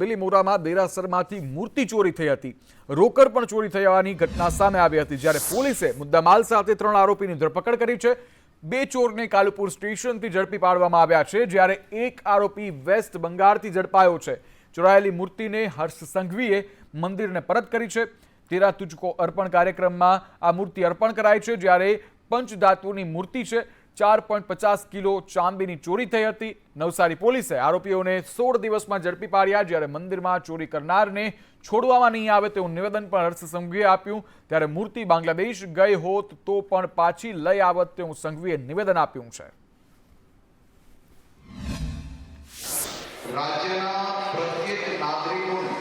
બેલીમોરામાં દેરાસરમાંથી મૂર્તિ ચોરી થઈ હતી। રોકડ પણ ચોરી થવાની ઘટના સામે આવી હતી, જ્યારે પોલીસે મુદ્દામાલ સાથે 3 આરોપીની ધરપકડ કરી છે। 2 ચોરને કાલુપુર સ્ટેશનથી ઝડપી પાડવામાં આવ્યા છે, જ્યારે એક આરોપી વેસ્ટ બંગાળથી ઝડપાયો છે। ચોરાયેલી મૂર્તિને હર્ષ સંઘવીએ મંદિરને પરત કરી છે। તેરા તુજકો અર્પણ કાર્યક્રમમાં આ મૂર્તિ અર્પણ કરાઈ છે, જ્યારે પંચધાતુની મૂર્તિ છે। 4.50 કિલો ચાંદીની ચોરી થઈ હતી। નવસારી પોલીસે આરોપીઓને 16 દિવસમાં ઝડપી પાડ્યા, જ્યારે મંદિરમાં ચોરી કરનારને છોડવામાં નહીં આવે તેવું નિવેદન પણ હર્ષ સંઘવીએ આપ્યું। ત્યારે મૂર્તિ બાંગ્લાદેશ ગઈ હોત તો પણ પાછી લઈ આવત તેવું સંઘવીએ નિવેદન આપ્યું છે। રાજ્યના પ્રત્યેક નાગરિકોને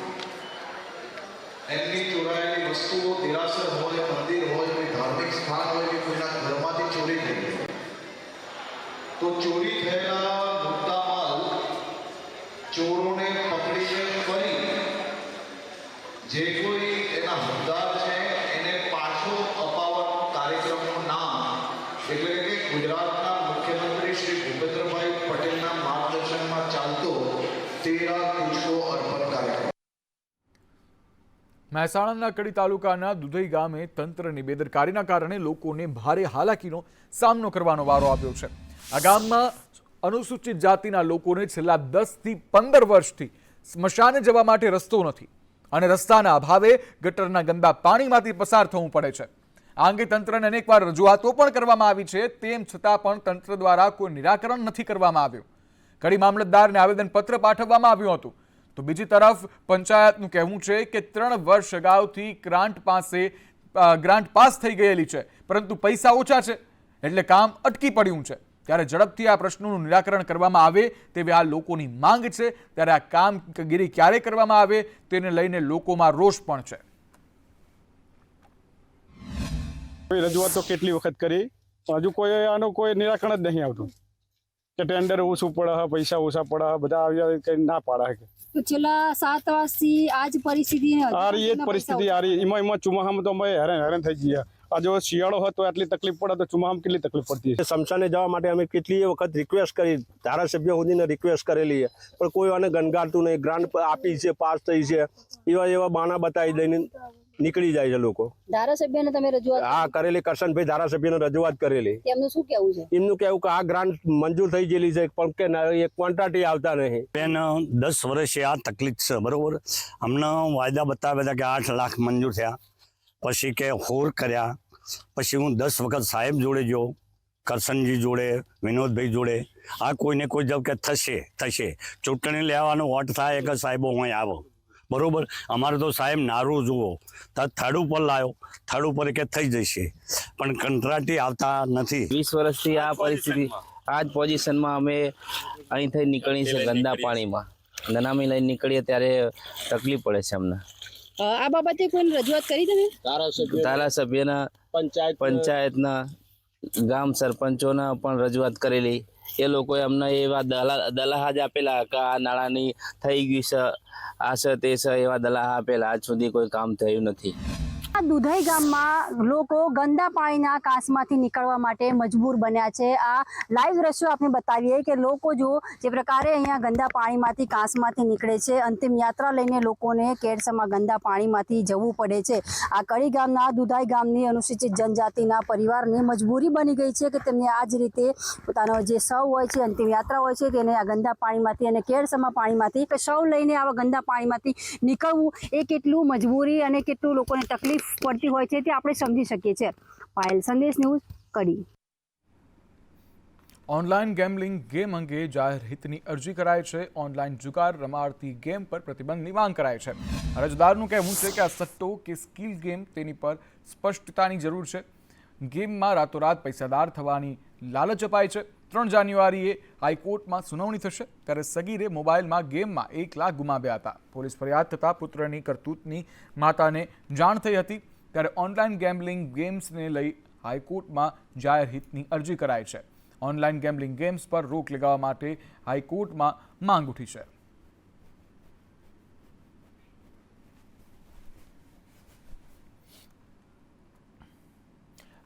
એમની ચોરાયેલી વસ્તુઓ દેરાસર હોય, મંદિર હોય, કોઈ ધાર્મિક સ્થાન હોય કે કોઈના ઘરમાંથી ચોરી થઈ ગઈ તો ચોરી થયેલા મુદ્દામાલ ચોરોને પકડીને ફરી જે કોઈ એના હકદાર છે એને પાછો અપાવવાનું કાર્યક્રમનું નામ એટલે કે ગુજરાતના મુખ્યમંત્રી શ્રી ભૂપેન્દ્રભાઈ પટેલના માર્ગદર્શનમાં ચાલતો તેરા તુજકો અર્પણ કાર્યક્રમ। મહેસાણાના કડી તાલુકાના દુધઈ ગામે તંત્રની બેદરકારીના કારણે લોકોને ભારે હાલાકીનો સામનો કરવાનો વારો આવ્યો છે। આ ગામમાં અનુસૂચિત જાતિના લોકોને છેલ્લા 10 થી 15 વર્ષથી સ્મશાને જવા માટે રસ્તો નથી અને રસ્તાના અભાવે ગટરના ગંદા પાણીમાંથી પસાર થવું પડે છે। આ અંગે તંત્રને અનેકવાર રજૂઆતો પણ કરવામાં આવી છે, તેમ છતાં પણ તંત્ર દ્વારા કોઈ નિરાકરણ નથી કરવામાં આવ્યું। કડી મામલતદારને આવેદનપત્ર પાઠવવામાં આવ્યું હતું, તો બીજી તરફ પંચાયતનું કહેવું છે કે 3 વર્ષ અગાઉથી ગ્રાન્ટ પાસ થઈ ગયેલી છે, પરંતુ પૈસા ઓછા છે એટલે કામ અટકી પડ્યું છે। ત્યારે ઝડપથી આ પ્રશ્નોનું નિરાકરણ કરવામાં આવે તેવી આ લોકોની માંગ છે। ત્યારે આ કામગીરી ક્યારે કરવામાં આવે તેને લઈને લોકોમાં રોષ પણ છે। રજૂઆત તો કેટલી વખત કરી, હજુ કોઈ આનું કોઈ નિરાકરણ જ નહીં આવતું કે ટેન્ડર ઓછું પડે, પૈસા ઓછા પડે, બધા આવ્યા કઈ ના પાડે। તો છેલ્લા 7 વર્ષથી આ જ પરિસ્થિતિ આ એ જ પરિસ્થિતિ આ એમાં ચોમાસામાં તો અમે હેરાન થઈ ગયા। આ જો શિયાળો હોય તો આટલી તકલીફ પડે તો ચોમાસામાં કેટલી તકલીફ પડતી છે। સ્મશાને જવા માટે અમે કેટલી વખત રિક્વેસ્ટ કરી, ધારાસભ્ય સુધીને રિક્વેસ્ટ કરેલી છે, પણ કોઈ આને ગણગારતું નહીં। ગ્રાન્ટ આપી છે, પાસ થઈ છે, એવા બાના બતાવી દઈને નીકળી જાય છે લોકો। ધારાસભ્યને તમે રજૂઆત હા કરેલી, કરશનભાઈ ધારાસભ્યને રજૂઆત કરેલી। એમનું શું કહેવું છે? એમનું કહેવું કે આ ગ્રાન્ટ મંજૂર થઈ ગયેલી છે પણ કે એ ક્વોન્ટિટી આવતા નહીં। બેન 10 વર્ષે આ તકલીફ છે, બરોબર। અમને વાયદા બતાવ્યા હતા કે 8 લાખ મંજૂર થયા, પછી કે હોર કર્યા, પછી હું 10 વખત સાહેબ જોડે ગયો, કરશનજી જોડે, વિનોદભાઈ જોડે, આ કોઈને કોઈ જબ કે થશે ચૂંટણી લેવાનો વોટ થાય કે સાહેબો હું આવો, બરોબર। અમારે તો સાહેબ નારું જુઓ તો થર્ડ ઉપર લાવ્યો, થર્ડ ઉપર કે થઈ જશે, પણ કંટ્રાટી આવતા નથી। 20 વર્ષથી આ પરિસ્થિતિ, આ જ પોઝિશનમાં અમે અહીંથી નીકળી છે ગંદા પાણીમાં, નનામી લઈને નીકળીએ ત્યારે તકલીફ પડે છે અમને। આ બાબતે કોઈ રજૂઆત કરી તમે? ધારાસભ્યના, પંચાયતના, ગામ સરપંચોના પણ રજૂઆત કરેલી। એ લોકોએ અમને એવા દલાહ જ આપેલા કે આ નાણાંની થઈ ગયું છે, આ છે તે છે, એવા દલાહ આપેલા। આજ સુધી કોઈ કામ થયું નથી। દુધઈ ગામમાં લોકો ગંદા પાણીના કાંસમાંથી નીકળવા માટે મજબૂર બન્યા છે। આ લાઈવ દ્રશ્યો આપણે બતાવીએ કે લોકો જો જે પ્રકારે અહીંયા ગંદા પાણીમાંથી કાંસમાંથી નીકળે છે, અંતિમ યાત્રા લઈને લોકોને કેડસમાં ગંદા પાણીમાંથી જવું પડે છે। આ કડી ગામના દુધઈ ગામની અનુસૂચિત જનજાતિના પરિવારની મજબૂરી બની ગઈ છે કે તેમને આ જ રીતે પોતાનો જે શવ હોય છે, અંતિમ યાત્રા હોય છે, તેને આ ગંદા પાણીમાંથી અને કેડસમાં પાણીમાંથી શવ લઈને આવા ગંદા પાણીમાંથી નીકળવું એ કેટલું મજબૂરી અને કેટલું લોકોને તકલીફ પડતી હોય છે તે આપણે સમજી શકીએ છીએ। પાયલ, સંદેશ ન્યૂઝ, કડી। ઓનલાઈન ગેમ્બલિંગ ગેમ અંગે જાહેર હિતની અરજી કરાઈ છે। ઓનલાઈન જુગાર રમાડતી ગેમ પર પ્રતિબંધની માંગ કરાઈ છે। અરજદારનું કહેવું છે કે આ સટ્ટો કે સ્કિલ ગેમ તેની પર સ્પષ્ટતાની જરૂર છે। ગેમમાં રાતોરાત પૈસાદાર થવાની લાલચ અપાય છે। 3 જાન્યુઆરીએ હાઈકોર્ટમાં સુનાવણી થશે, ત્યારે સગીરે મોબાઈલમાં ગેમમાં 1 લાખ ગુમાવ્યા હતા। પોલીસ ફરિયાદ થતાં પુત્રની કરતૂતની માતાને જાણ થઈ હતી, ત્યારે ઓનલાઈન ગેમ્બલિંગ ગેમ્સને લઈ હાઈકોર્ટમાં જાહેર હિતની અરજી કરાઈ છે। ઓનલાઈન ગેમ્બલિંગ ગેમ્સ પર રોક લગાવવા માટે હાઈકોર્ટમાં માંગ ઉઠી છે।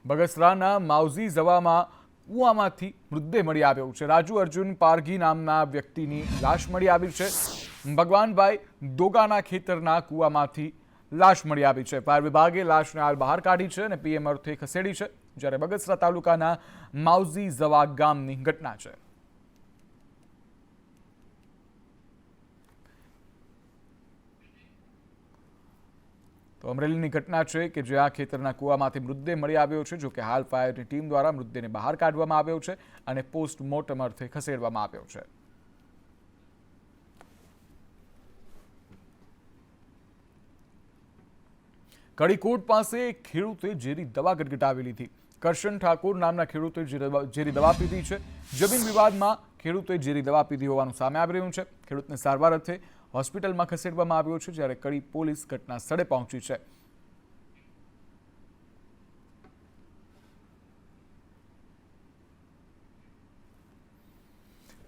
બગસરાના માવઝી ઝવામાં કૂવામાંથી મૃતદેહ મળી આવ્યો છે। રાજુ અર્જુન પારઘી નામના વ્યક્તિની લાશ મળી આવી છે। ભગવાનભાઈ દોગાના ખેતરના કૂવામાંથી લાશ મળી આવી છે. ફાયર વિભાગે લાશને હાલ બહાર કાઢી છે અને પીએમ અર્થે ખસેડી છે. જ્યારે બગસરા તાલુકાના માવઝી ઝવા ગામની ઘટના છે. તો અમરેલીની ઘટના છે કે જ્યાં ખેતરના કૂવામાંથી મૃતદેહ મળી આવ્યો છે. જો કે હાલ ફાયરની ટીમ દ્વારા મૃતદેહને બહાર કાઢવામાં આવ્યો છે અને પોસ્ટમોર્ટમ અર્થે ખસેડવામાં આવ્યો છે. કડીકોટ પાસે એક ખેડૂતે ઝેરી દવા ગટગટાવી લીધી. કરશન ઠાકોર નામના ખેડૂતે ઝેરી દવા પીધી છે. જમીન વિવાદમાં ખેડૂતે ઝેરી દવા પીધી હોવાનું સામે આવી રહ્યું છે. ખેડૂતને સારવાર અર્થે હોસ્પિટલમાં ખસેડવામાં આવ્યો છે. જ્યારે કડી પોલીસ ઘટના સ્થળે પહોંચી છે.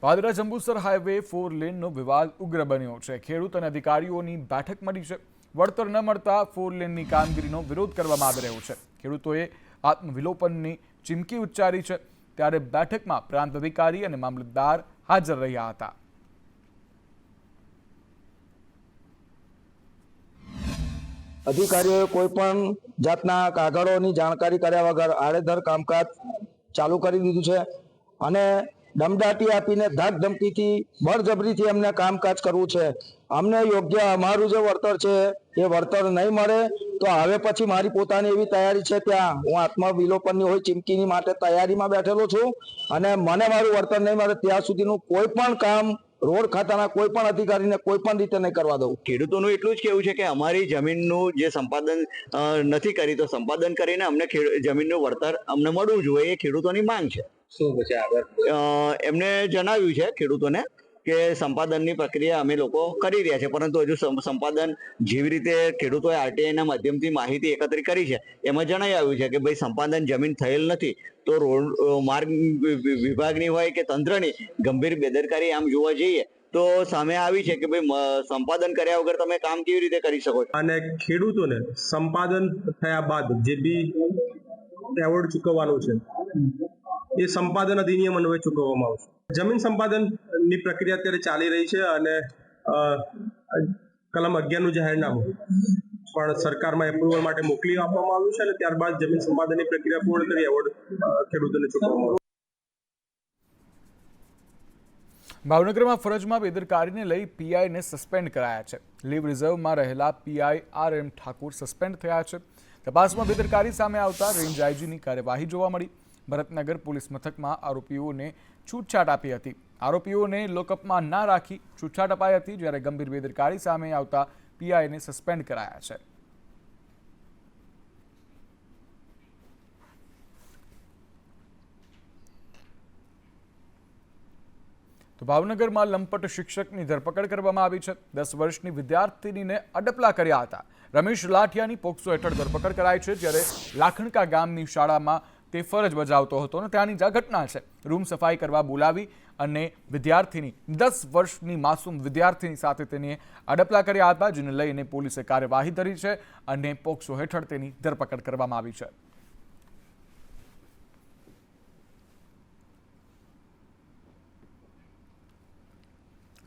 પાદરા જંબુસર હાઈવે 4 લેનનો વિવાદ ઉગ્ર બન્યો છે. ખેડૂત અને અધિકારીઓની બેઠક મળી છે. વળતર ન મળતા 4 લેનની કામગીરીનો વિરોધ કરવામાં આવી રહ્યો છે. ખેડૂતોએ આત્મવિલોપનની ચીમકી ઉચ્ચારી છે. ત્યારે બેઠકમાં પ્રાંત અધિકારી અને મામલતદાર હાજર રહ્યા હતા. અધિકારીઓએ કોઈ પણ જાતના કાગળોની જાણકારી કર્યા વગર આડેધડ કામકાજ ચાલુ કરી દીધું છે અને દમદાટી આપીને ધાક ધમકીથી બળજબરીથી અમને કામકાજ કરવું છે. અમને યોગ્ય અમારું જે વળતર છે એ વળતર નહીં મળે તો હવે પછી મારી પોતાની એવી તૈયારી છે ત્યાં હું આત્મવિલોપનની હોય ચીમકીની માટે તૈયારીમાં બેઠેલો છું અને મને મારું વળતર નહીં મળે ત્યાં સુધીનું કોઈ પણ કામ રોડ ખાતાના કોઈ પણ અધિકારીને કોઈ પણ રીતે નહીં કરવા દઉં. ખેડૂતોનું એટલું જ કહેવું છે કે અમારી જમીનનું જે સંપાદન નથી કરી તો સંપાદન કરીને અમને જમીનનું વળતર અમને મળવું જોઈએ એ ખેડૂતોની માંગ છે. શું પછી આગળ એમને જણાવ્યું છે ખેડૂતોને કે સંપાદનની પ્રક્રિયા અમે લોકો કરી રહ્યા છે પરંતુ હજુ સંપાદન જેવી રીતે ખેડૂતોએ આરટીઆઈના માધ્યમથી માહિતી એકત્રિત કરી છે એમાં જણાવી આવ્યું છે કે ભાઈ સંપાદન જમીન થયેલ નથી તો રોડ માર્ગ વિભાગની હોય કે તંત્રની ગંભીર બેદરકારી આમ જોવા જઈએ તો સામે આવી છે કે ભાઈ સંપાદન કર્યા વગર તમે કામ કેવી રીતે કરી શકો છો. અને ખેડૂતોને સંપાદન થયા બાદ જે બી એવોર્ડ ચૂકવવાનું છે એ સંપાદન અધિનિયમ અન્વયે ચૂકવવામાં આવશે. જમીન સંપાદનની પ્રક્રિયા અત્યારે ચાલી રહી છે અને કલમ 11નું જાહેરનામું પણ સરકારમાં એપ્રુવલ માટે મોકલી આપવામાં આવ્યું છે અને ત્યારબાદ જમીન સંપાદનની પ્રક્રિયા પૂર્ણ કરી એવોર્ડ ખેડૂતોને ચૂકવવામાં આવશે. ભાવનગરમાં ફરજમાં બેદરકારીને લઈ પીઆઈને સસ્પેન્ડ કરાયા છે. લીવ રિઝર્વમાં રહેલા પીઆઈ RM ઠાકુર સસ્પેન્ડ થયા છે. તપાસમાં બેદરકારી સામે આવતા રેન્જ આઈજીની કાર્યવાહી જોવા મળી. ભરતનગર પોલીસ મથકમાં આરોપીઓને છૂટછાટ આપી હતી. આરોપીઓને લોકઅપમાં ના રાખી છૂટછાટ અપાઈ હતી. જ્યારે ગંભીર બેદરકારી સામે આવતા પીઆઈને સસ્પેન્ડ કરાયા છે. તો ભાવનગરમાં લંપટ શિક્ષકની ધરપકડ કરવામાં આવી છે. 10 વર્ષની વિદ્યાર્થિનીને અડપલા કર્યા હતા. રમેશ લાઠિયાની પોક્સો હેઠળ ધરપકડ કરાઈ છે. જ્યારે લાખણકા ગામની શાળામાં તે ફરજ બજાવતો હતો અને ત્યાંની જ આ ઘટના છે. રૂમ સફાઈ કરવા બોલાવી અને વિદ્યાર્થીની 10 વર્ષની માસૂમ વિદ્યાર્થીની સાથે તેને અડપલા કર્યા હતા, જેને લઈને પોલીસે કાર્યવાહી ધરી છે અને પોક્સો હેઠળ તેની ધરપકડ કરવામાં આવી છે.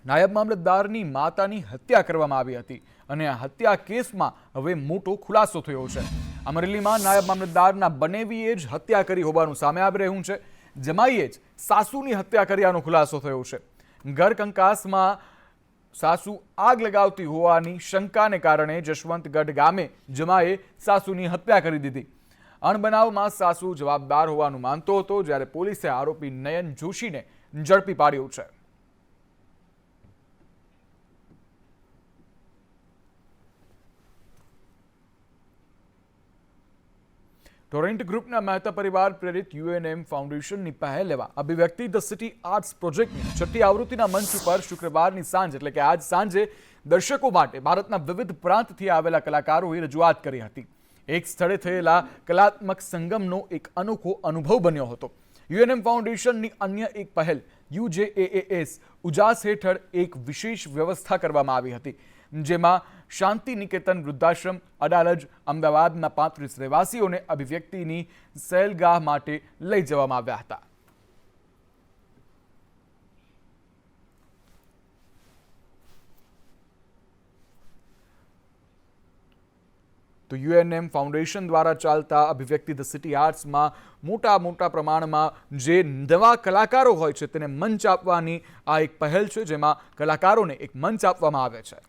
નાયબ મામલતદારની માતાની હત્યા કરવામાં આવી હતી અને આ હત્યા કેસમાં હવે મોટો ખુલાસો થયો છે. અમરેલીમાં નાયબ મામલતદારના બનેવીએ જ હત્યા કરી હોવાનું સામે આવી રહ્યું છે. જમાઈએ જ સાસુની હત્યા કર્યાનો ખુલાસો થયો છે. ઘર કંકાસમાં સાસુ આગ લગાવતી હોવાની શંકાને કારણે જશવંતગઢ ગામે જમાએ સાસુની હત્યા કરી દીધી. અણબનાવમાં સાસુ જવાબદાર હોવાનું માનતો હતો. જ્યારે પોલીસે આરોપી નયન જોશીને ઝડપી પાડ્યો છે. ટોરેન્ટ ગ્રુપના મહેતા પરિવાર પ્રેરિત UNM ફાઉન્ડેશનની પહેલ લેવા અભિવ્યક્તિ ધ સિટી આર્ટ્સ પ્રોજેક્ટની 6ઠ્ઠી આવૃત્તિના મંચ ઉપર શુક્રવારની સાંજ એટલે કે આજ સાંજે દર્શકો માટે ભારતના વિવિધ પ્રાંતથી આવેલા કલાકારોએ રજૂઆત કરી હતી. એક સ્થળે થયેલા કલાત્મક સંગમનો એક અનોખો અનુભવ બન્યો હતો. UNM ફાઉન્ડેશનની અન્ય એક પહેલ UJAAS ઉજાસ હેઠળ એક વિશેષ વ્યવસ્થા કરવામાં આવી હતી, જેમાં શાંતિ નિકેતન વૃદ્ધાશ્રમ અડાલજ અમદાવાદના 35 રહેવાસીઓને અભિવ્યક્તિની સહેલગાહ માટે લઈ જવામાં આવ્યા હતા. તો UNM ફાઉન્ડેશન દ્વારા ચાલતા અભિવ્યક્તિ ધ સિટી આર્ટ્સમાં મોટા પ્રમાણમાં જે નવા કલાકારો હોય છે તેને મંચ આપવાની આ એક પહેલ છે, જેમાં કલાકારોને એક મંચ આપવામાં આવે છે.